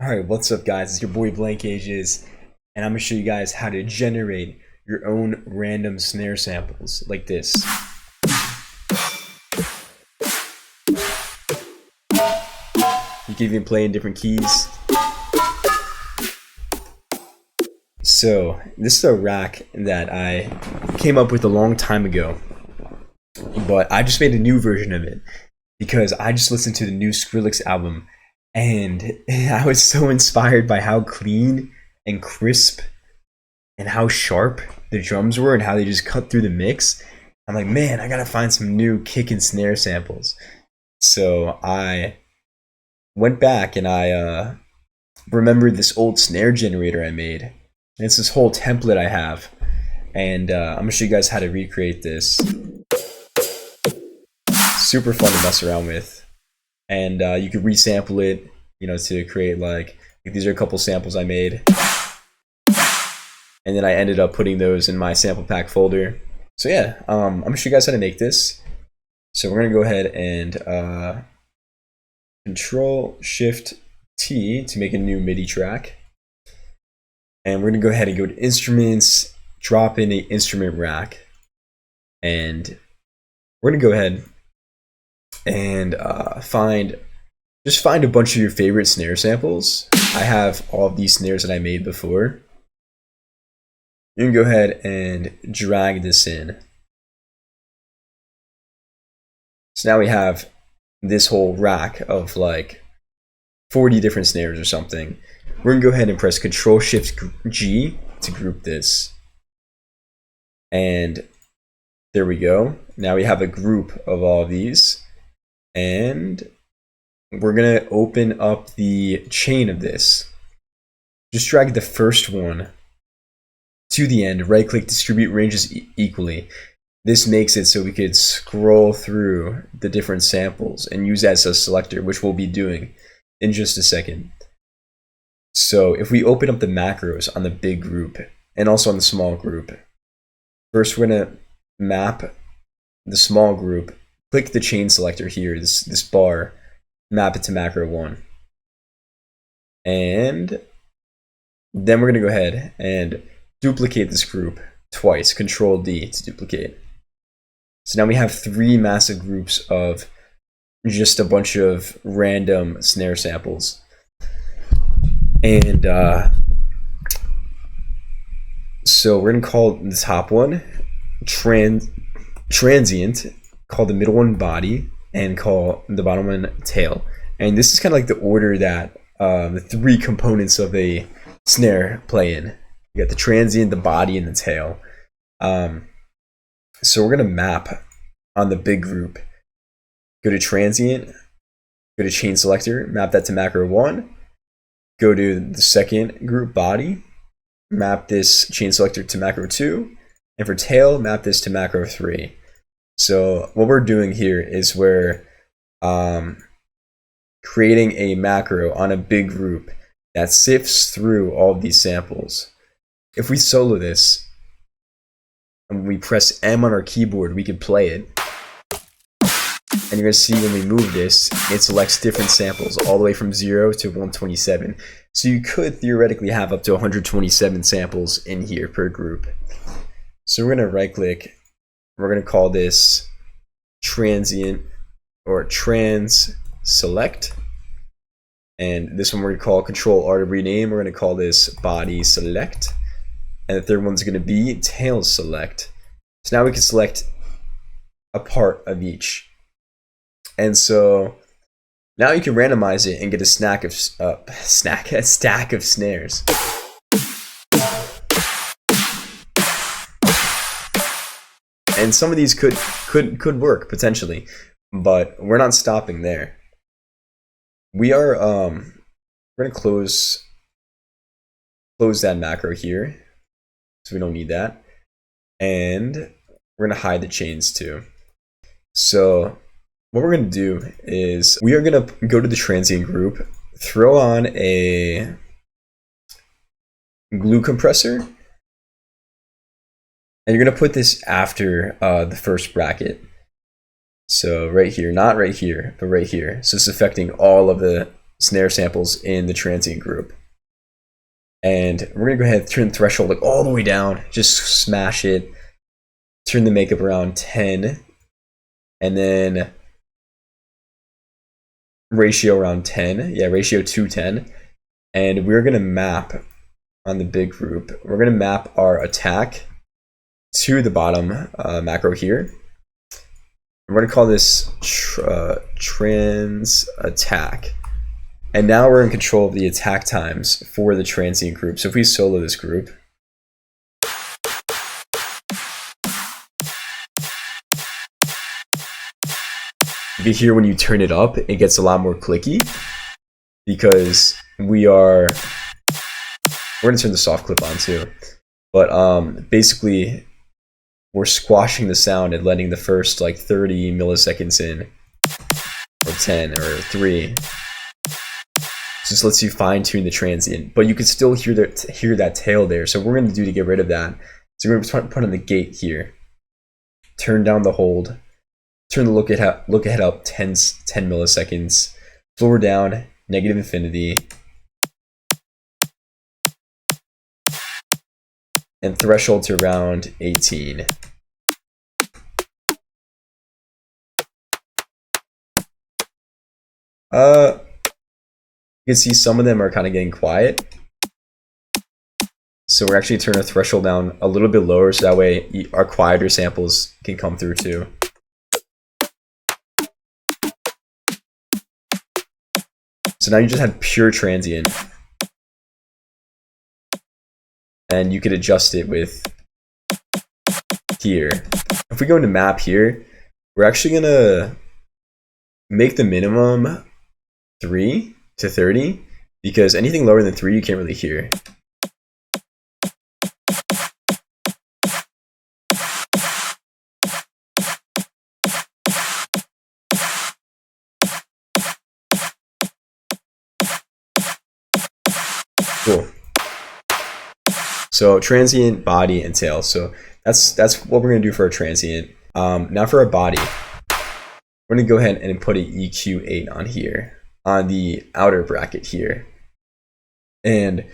Alright, what's up guys? It's your boy Blank Ages, and I'm gonna show you guys how to generate your own random snare samples like this. You can even play in different keys. So, this is a rack that I came up with a long time ago, but I just made a new version of it because I just listened to the new Skrillex album and I was so inspired by how clean and crisp and how sharp the drums were and how they just cut through the mix. I'm like, man, I gotta find some new kick and snare samples. So I went back and I remembered this old snare generator I made. And it's this whole template I have. And I'm gonna show you guys how to recreate this. Super fun to mess around with. And you could resample it, to create like these are a couple samples I made. And then I ended up putting those in my sample pack folder. So yeah, I'm gonna show you guys how to make this. So we're gonna go ahead and Control-Shift-T to make a new MIDI track. And we're gonna go ahead and go to Instruments, drop in the instrument rack, and we're gonna go ahead and find a bunch of your favorite snare samples. I have all of these snares that I made before. You can go ahead and drag this in. So now we have this whole rack of like 40 different snares or something. We're gonna go ahead and press Control-Shift-G to group this. And there we go. Now we have a group of all of these. And we're gonna open up the chain of this. Just drag the first one to the end, right click, distribute ranges equally. This makes it so we could scroll through the different samples and use that as a selector, which we'll be doing in just a second. So if we open up the macros on the big group and also on the small group, first we're gonna map the small group, click the chain selector here, this bar, map it to macro 1. And then we're gonna go ahead and duplicate this group twice, Control-D to duplicate. So now we have 3 massive groups of just a bunch of random snare samples. And so we're gonna call the top one transient, call the middle one body, and call the bottom one tail. And this is kind of like the order that the 3 components of a snare play in. You got the transient, the body, and the tail. So we're gonna map on the big group. Go to transient, go to chain selector, map that to macro 1. Go to the second group, body, map this chain selector to macro 2. And for tail, map this to macro 3. So what we're doing here is we're creating a macro on a big group that sifts through all of these samples. If we solo this and we press M on our keyboard, we can play it. And you're gonna see when we move this, it selects different samples all the way from 0 to 127. So you could theoretically have up to 127 samples in here per group. So we're gonna right click. We're gonna call this transient or trans select. And this one we're gonna call Control-R to rename. We're gonna call this body select. And the third one's gonna be tail select. So now we can select a part of each. And so now you can randomize it and get a stack of snares. And some of these could work potentially, but we're not stopping there. We are we're gonna close that macro here, so we don't need that, and we're gonna hide the chains too. So what we're gonna do is we are gonna go to the transient group, throw on a glue compressor, and you're gonna put this after the first bracket. So right here, not right here, but right here. So it's affecting all of the snare samples in the transient group. And we're gonna go ahead and turn the threshold like all the way down, just smash it, turn the makeup around 10, and then ratio around 10, yeah, ratio 210. And we're gonna map on the big group, we're gonna map our attack to the bottom macro here. We're gonna call this trans attack. And now we're in control of the attack times for the transient group. So if we solo this group, you can hear when you turn it up, it gets a lot more clicky because we're gonna turn the soft clip on too. But basically we're squashing the sound and letting the first like 30 milliseconds in, or 10 or 3. Just lets you fine tune the transient, but you can still hear that tail there. So what we're going to do to get rid of that, so we're going to put on the gate here, turn down the hold, turn the look ahead up 10 milliseconds, slower down, negative infinity, and threshold to around 18. You can see some of them are kind of getting quiet. So we're actually turning our threshold down a little bit lower so that way our quieter samples can come through too. So now you just have pure transient. And you could adjust it with here. If we go into map here, we're actually gonna make the minimum 3 to 30 because anything lower than 3 you can't really hear. Cool. So transient, body, and tail. So that's what we're gonna do for our transient. Now for our body, we're gonna go ahead and put an EQ8 on here, on the outer bracket here. And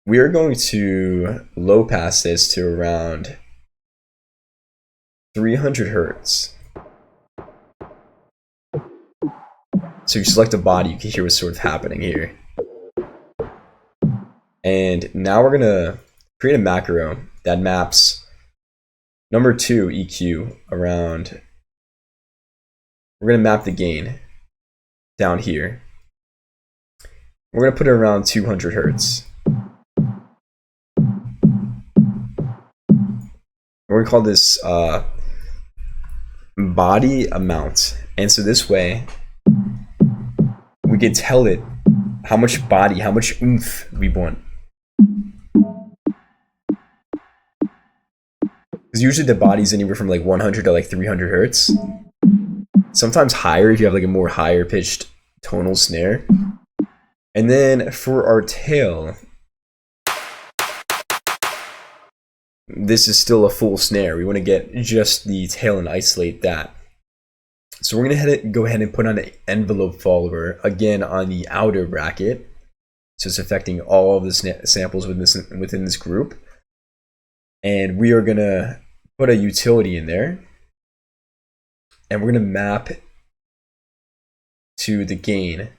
we are going to low pass this to around 300 hertz. So you select a body, you can hear what's sort of happening here. And now we're gonna create a macro that maps number 2 EQ around. We're gonna map the gain down here. We're gonna put it around 200 hertz. We're gonna call this body amount. And so this way, we can tell it how much body, how much oomph we want. Because usually the body's anywhere from like 100 to like 300 hertz. Sometimes higher if you have like a more higher pitched tonal snare. And then for our tail, this is still a full snare. We want to get just the tail and isolate that. So we're going to go ahead and put on an envelope follower again on the outer bracket. So it's affecting all of the samples within this group. And we are going to put a utility in there. And we're going to map to the gain.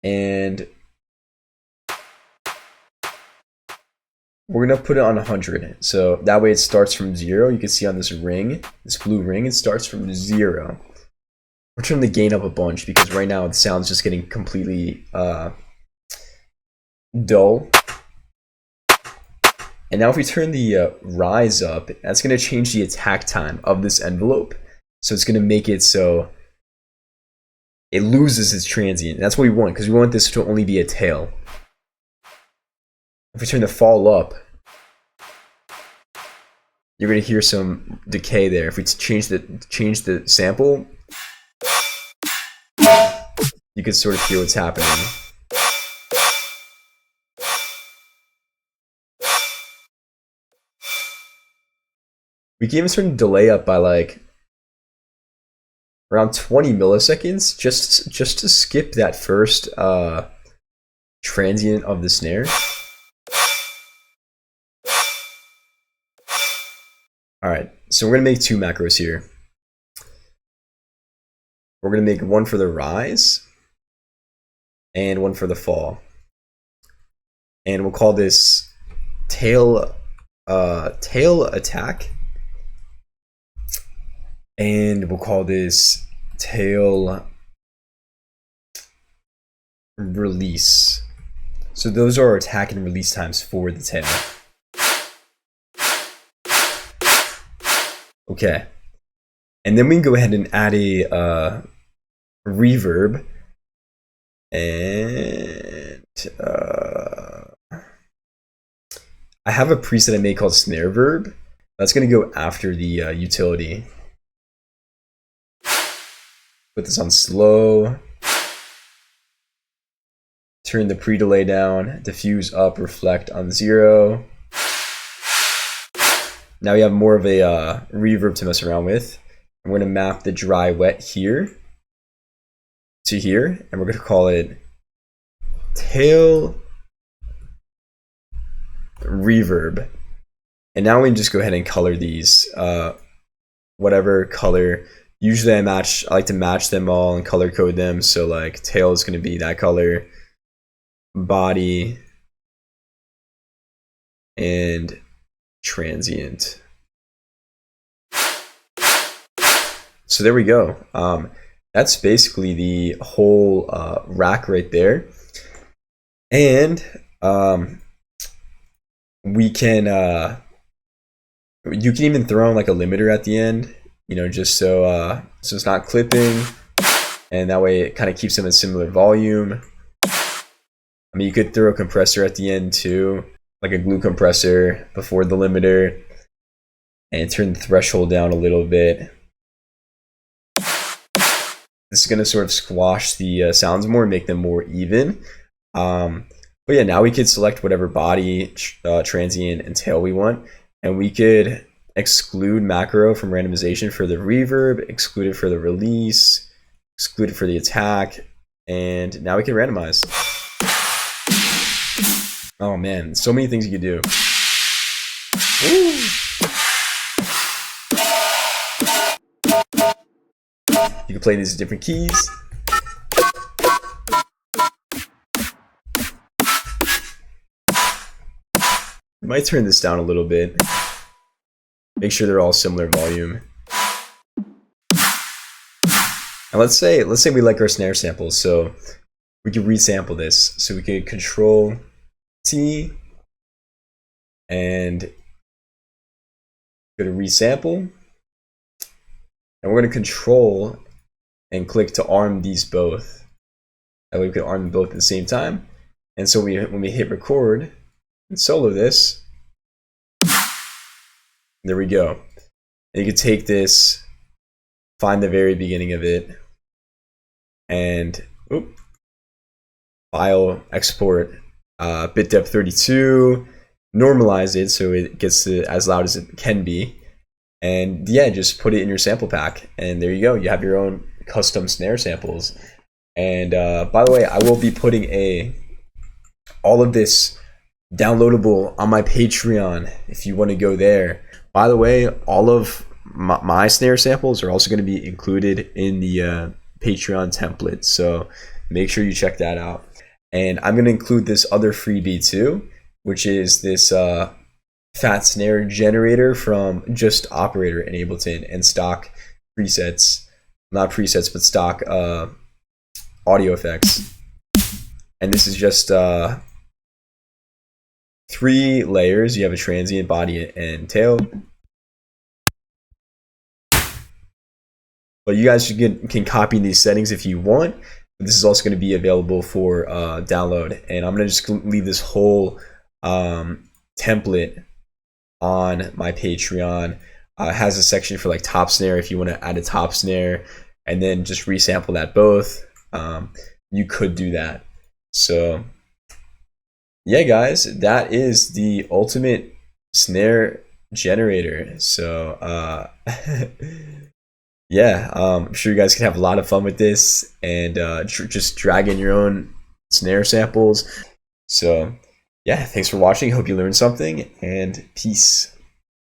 And we're going to put it on 100. So that way it starts from 0. You can see on this ring, this blue ring, it starts from 0. We're turning the gain up a bunch because right now the sound's just getting completely dull. And now if we turn the rise up, that's going to change the attack time of this envelope. So it's going to make it so it loses its transient. And that's what we want, because we want this to only be a tail. If we turn the fall up, you're going to hear some decay there. If we change the sample, you can sort of hear what's happening. We can even turn the delay up by like around 20 milliseconds just to skip that first transient of the snare. All right, so we're gonna make 2 macros here. We're gonna make one for the rise and one for the fall, and we'll call this tail attack, and we'll call this tail release. So those are our attack and release times for the tail. Okay, and then we can go ahead and add a reverb, and I have a preset I made called snare verb. That's going to go after the utility. Put this on slow. Turn the pre-delay down. Diffuse up, reflect on 0. Now we have more of a reverb to mess around with. I'm going to map the dry wet here to here, and we're going to call it tail reverb. And now we can just go ahead and color these whatever color. Usually I like to match them all and color code them. So like tail is going to be that color, body, and transient. So there we go. That's basically the whole rack right there. And we can you can even throw in like a limiter at the end, you know, just so it's not clipping, and that way it kind of keeps them in similar volume. I mean, you could throw a compressor at the end too, like a glue compressor before the limiter, and turn the threshold down a little bit. This is going to sort of squash the sounds more, make them more even. But yeah, now we could select whatever body, transient, and tail we want. And we could exclude macro from randomization for the reverb, exclude it for the release, exclude it for the attack, and now we can randomize. Oh man, so many things you could do. Woo! You can play these different keys. I might turn this down a little bit. Make sure they're all similar volume. And let's say we like our snare samples, so we could resample this. So we could Control T and go to resample. And we're going to control and click to arm these both. That way we can arm them both at the same time. And so when we hit record and solo this, there we go. And you can take this, find the very beginning of it, and file, export, bit depth 32, normalize it so it gets as loud as it can be. And yeah, just put it in your sample pack, and there you go. You have your own custom snare samples. And by the way, I will be putting all of this downloadable on my Patreon if you want to go there. By the way, all of my snare samples are also going to be included in the Patreon template, so make sure you check that out. And I'm going to include this other freebie too, which is this fat snare generator from just Operator in Ableton and stock presets, not presets, but stock audio effects. And this is just 3 layers. You have a transient, body, and tail. But you guys can copy these settings if you want. This is also going to be available for download. And I'm going to just leave this whole template on my Patreon. It has a section for like top snare if you want to add a top snare, and then just resample that both. You could do that. So yeah, guys, that is the ultimate snare generator. So yeah, I'm sure you guys can have a lot of fun with this and just drag in your own snare samples. So yeah, thanks for watching. Hope you learned something, and peace.